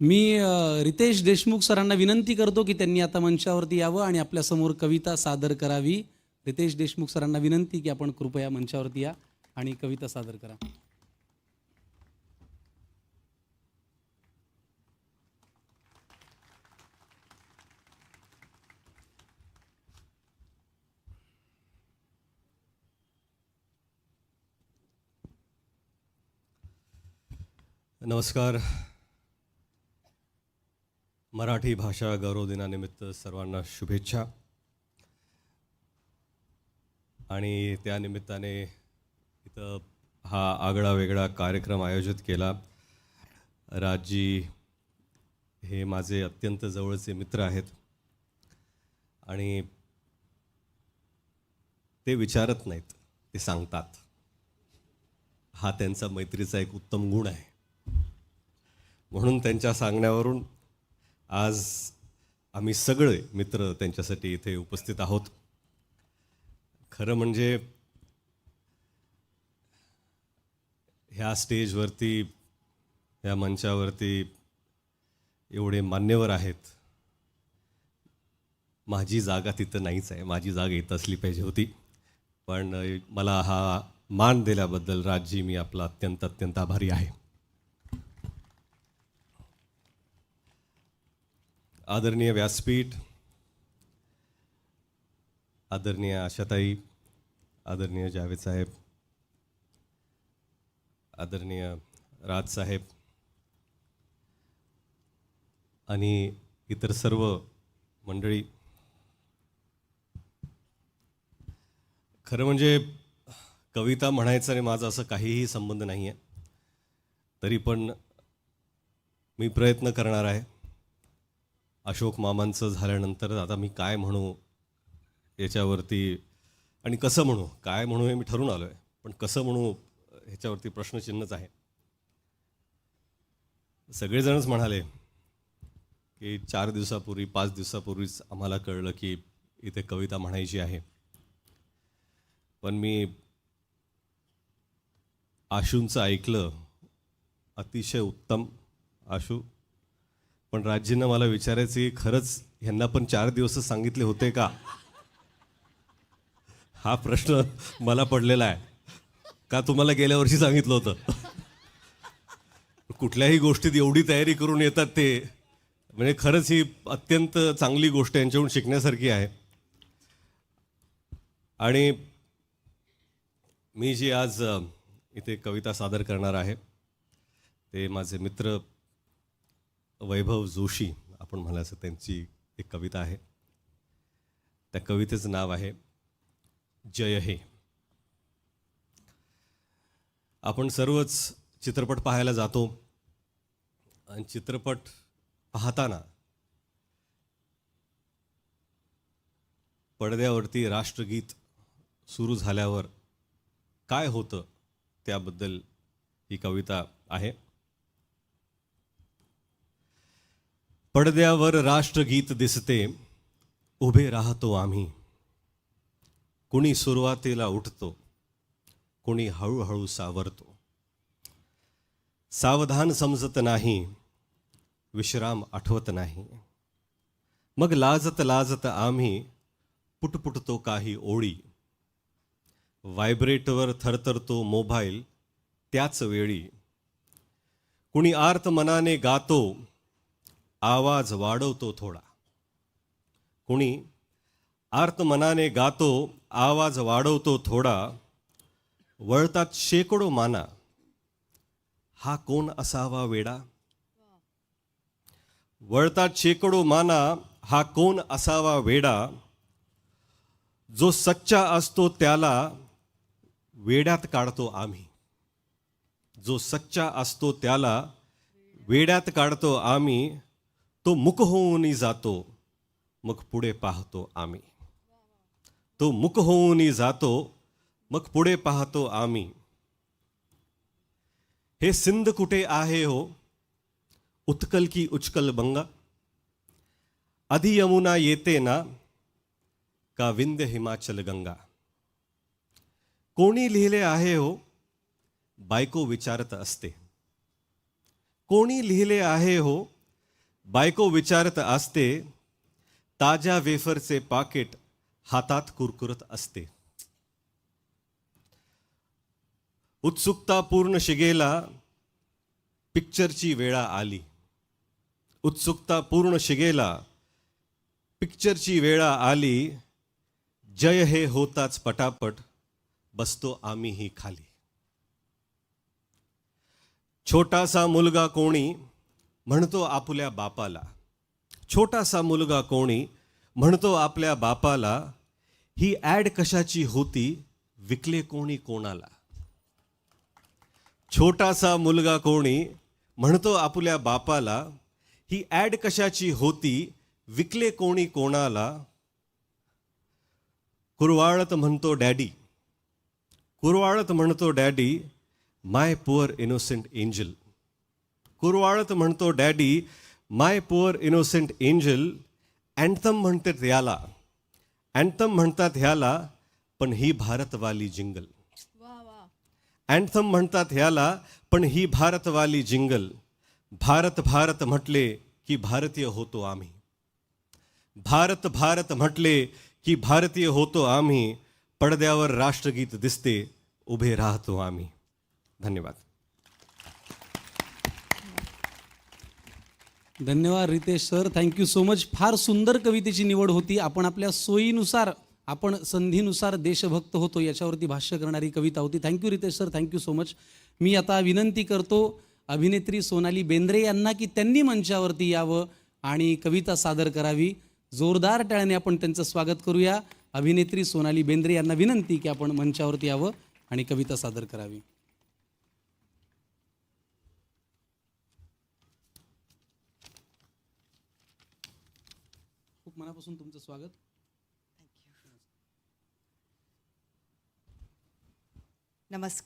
मी रितेश देशमुख सरांना विनंती करतो की त्यांनी आता मंचावरती यावं आणि आपल्यासमोर कविता सादर करावी. रितेश देशमुख सरांना विनंती की आपण कृपया मंचावरती या आणि कविता सादर करा. नमस्कार. मराठी भाषा गौरव दिनानिमित्त सर्वांना शुभेच्छा. आणि त्या निमित्ताने इथं हा आगळा वेगळा कार्यक्रम आयोजित केला. राजजी हे माझे अत्यंत जवळचे मित्र आहेत आणि ते विचारत नाहीत, ते सांगतात. हा त्यांचा मैत्रीचा एक उत्तम गुण आहे. म्हणून त्यांच्या सांगण्यावरून आज आम्ही सगळे मित्र त्यांच्यासाठी इथे उपस्थित आहोत. खरं म्हणजे ह्या स्टेजवरती, ह्या मंचावरती एवढे मान्यवर आहेत. माझी जागा तिथं नाहीच आहे. माझी जागा इथं असली पाहिजे होती. पण मला हा मान दिल्याबद्दल राजजी, मी आपला अत्यंत अत्यंत आभारी आहे. आदरणीय व्यासपीठ, आदरणीय आशाताई, आदरणीय जावेद साहेब, आदरणीय राजसाहेब आणि इतर सर्व मंडळी. खरं म्हणजे कविता म्हणायचं आणि माझा असं काहीही संबंध नाही आहे. तरी पण मी प्रयत्न करणार आहे. अशोक मामांचं झाल्यानंतर आता मी काय म्हणू याच्यावरती, आणि कसं म्हणू, काय म्हणू हे मी ठरवून आलो आहे, पण कसं म्हणू ह्याच्यावरती प्रश्नचिन्हच आहे. सगळेजणच म्हणाले की 4 दिवसापूर्वी 5 दिवसापूर्वीच आम्हाला कळलं की इथे कविता म्हणायची आहे. पण मी आशूंचं ऐकलं. अतिशय उत्तम आशू. पण राजजींना मला विचारायचं की खरंच ह्यांना पण 4 दिवसच सांगितले होते का, हा प्रश्न मला पडलेला आहे. का तुम्हाला गेल्या वर्षी सांगितलं होतं? कुठल्याही गोष्टीत एवढी तयारी करून येतात ते, म्हणजे खरंच ही अत्यंत चांगली गोष्ट यांच्याकडून शिकण्यासारखी आहे. आणि मी जी आज इथे कविता सादर करणार आहे ते माझे मित्र वैभव जोशी, आपण म्हणायचं, त्यांची एक कविता आहे. त्या कवितेचं नाव आहे जय हे. आपण सर्वच चित्रपट पाहायला जातो आणि चित्रपट पाहताना पडद्यावरती राष्ट्रगीत सुरू झाल्यावर काय होतं त्याबद्दल ही कविता आहे. पडद्यावर राष्ट्रगीत दिसते, उभे राहतो आम्ही. कुणी सुरुवातीला उठतो, कुणी हळूहळू सावरतो. सावधान समजत नाही, विश्राम आठवत नाही. मग लाजत लाजत आम्ही पुटपुटतो काही ओळी. व्हायब्रेटवर थरथरतो मोबाईल त्याच वेळी. कुणी आर्त मनाने गातो, आवाज वाढवतो थोडा. कुणी आर्त मनाने गातो, आवाज वाढवतो थोडा. वळतात शेकडो माना, हा कोण असावा वेडा. वळतात शेकडो माना, हा कोण असावा वेडा. जो सच्चा असतो त्याला वेड्यात काढतो आम्ही. जो सच्चा असतो त्याला वेड्यात काढतो आम्ही. तो मुक होऊन जातो, मग पुढे पाहतो आम्ही. तो मुक होऊन जातो, मग पुढे पाहतो आम्ही. हे सिंध कुठे आहे हो, उत्कल की उच्कल बंगा. आधी यमुना येते ना, का विंध्य हिमाचल गंगा. कोणी लिहिले आहे हो, बायको विचारत असते. कोणी लिहिले आहे हो, बायको विचारत असते, ताज्या वेफरचे पाकिट हातात कुरकुरत असते. उत्सुकता पूर्ण शिगेला पिक्चरची वेळा आली. उत्सुकता पूर्ण शिगेला पिक्चरची वेळा आली. जय हे होताच पटापट बसतो आम्हीही खाली. छोटासा मुलगा कोणी म्हणतो आपल्या बापाला. छोटासा मुलगा कोणी म्हणतो आपल्या बापाला, ही ॲड कशाची होती विकले कोणी कोणाला. छोटासा मुलगा कोणी म्हणतो आपल्या बापाला, ही ॲड कशाची होती विकले कोणी कोणाला. कुरवाळत म्हणतो डॅडी. कुरवाळत म्हणतो डॅडी, माय पुअर इनोसेंट एंजल. कुरवाळत म्हणतो डॅडी, माय पुअर इनोसेंट एंजल. अँथम म्हणतात ह्याला, अँथम म्हणतात ह्याला, पण ही भारतवाली जिंगल. अँथम म्हणतात ह्याला, पण ही भारतवाली जिंगल. भारत भारत म्हटले की भारतीय होतो आम्ही. भारत भारत म्हटले की भारतीय होतो आम्ही. पडद्यावर राष्ट्रगीत दिसते, उभे राहतो आम्ही. धन्यवाद. धन्यवाद Ritesh sir, thank you so much. फार सुंदर कवितेची निवड होती. आपण आपल्या सोयीनुसार, आपण संधीनुसार देशभक्त होतो याच्यावरती भाष्य करणारी कविता होती. Thank you Ritesh sir, thank you so much. मी आता विनंती करतो अभिनेत्री सोनाली बेंद्रे यांना की त्यांनी मंचावरती यावं आणि कविता सादर करावी. जोरदार टाळ्याने आपण त्यांचं स्वागत करूया. अभिनेत्री सोनाली बेंद्रे यांना विनंती की आपण मंचावरती यावं आणि कविता सादर करावी. खूप मनापासून तुमचं स्वागत. नमस्कार.